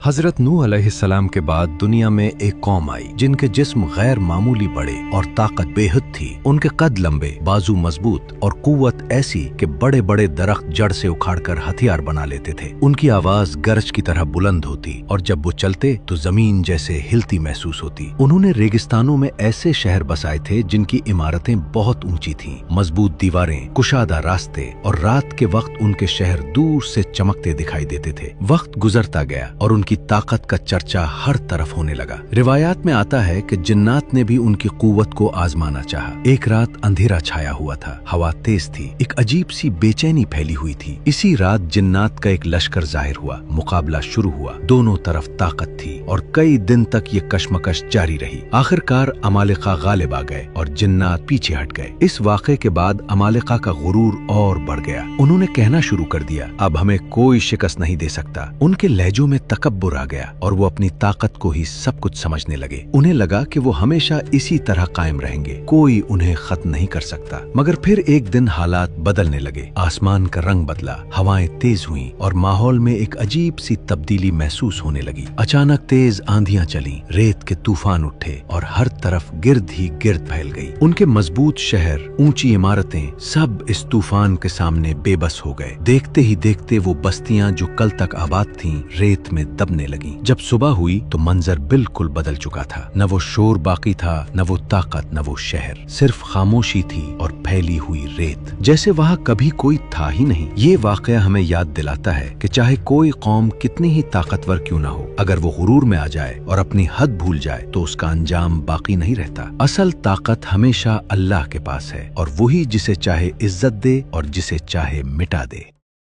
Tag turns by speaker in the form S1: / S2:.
S1: हजरत नूह अलैहिस्सलाम के बाद दुनिया में एक कौम आई जिनके जिस्म गैर मामूली बड़े और ताकत बेहद थी। उनके कद लंबे, बाजू मजबूत और कुव्वत ऐसी कि बड़े बड़े दरख्त जड़ से उखाड़कर हथियार बना लेते थे। उनकी आवाज गरज की तरह बुलंद होती और जब वो चलते तो जमीन जैसे हिलती महसूस होती। उन्होंने रेगिस्तानों में ऐसे शहर बसाए थे जिनकी इमारतें बहुत ऊंची थीं, मजबूत दीवारें, कुशादा रास्ते और रात के वक्त उनके शहर दूर से चमकते दिखाई देते थे। वक्त गुजरता गया और उनकी ताकत का चर्चा हर तरफ होने लगा। रिवायात में आता है कि जिन्नात ने भी उनकी कुव्वत को आजमाना चाहा। एक रात अंधेरा छाया हुआ था, हवा तेज थी, एक अजीब सी बेचैनी फैली हुई थी। इसी रात जिन्नात का एक लश्कर जाहिर हुआ, मुकाबला शुरू हुआ। दोनों तरफ ताकत थी और कई दिन तक ये कशमकश जारी रही। आखिरकार अमालिका गालिब आ गए और जिन्नात पीछे हट गए। इस वाक़े के बाद अमालिका का गुरूर और बढ़ गया। उन्होंने कहना शुरू कर दिया, अब हमें कोई शिकस्त नहीं दे सकता। उनके लहजों में तकब्बुर आ गया और वो अपनी ताकत को ही सब कुछ समझने लगे। उन्हें लगा कि वो हमेशा इसी तरह कायम रहेंगे, कोई उन्हें खत्म नहीं कर सकता। मगर फिर एक दिन हालात बदलने लगे। आसमान का रंग बदला, हवाएं तेज हुईं और माहौल में एक अजीब सी तब्दीली महसूस होने लगी। अचानक तेज आंधियां चली, रेत के तूफान उठे और हर तरफ गिर्द ही गिर्द फैल गई। उनके मजबूत शहर, ऊंची इमारतें सब इस तूफान के सामने बेबस हो गए। देखते ही देखते वो बस्तियां जो कल तक आबाद थीं, रेत में दबने लगी। जब सुबह हुई तो मंजर बिल्कुल बदल चुका था। न वो शोर बाकी था, न वो ताकत, न वो शहर, सिर्फ खामोशी थी और फैली हुई रेत, जैसे वहां कभी कोई था ही नहीं। ये वाकया हमें याद दिलाता है कि चाहे कोई कौम कितनी ही ताकतवर क्यों ना हो, अगर वो गुरूर में आ जाए और अपनी हद भूल जाए तो उसका अंजाम बाकी नहीं रहता। असल ताकत हमेशा अल्लाह के पास है और वही जिसे चाहे इज्जत दे और जिसे चाहे मिटा दे।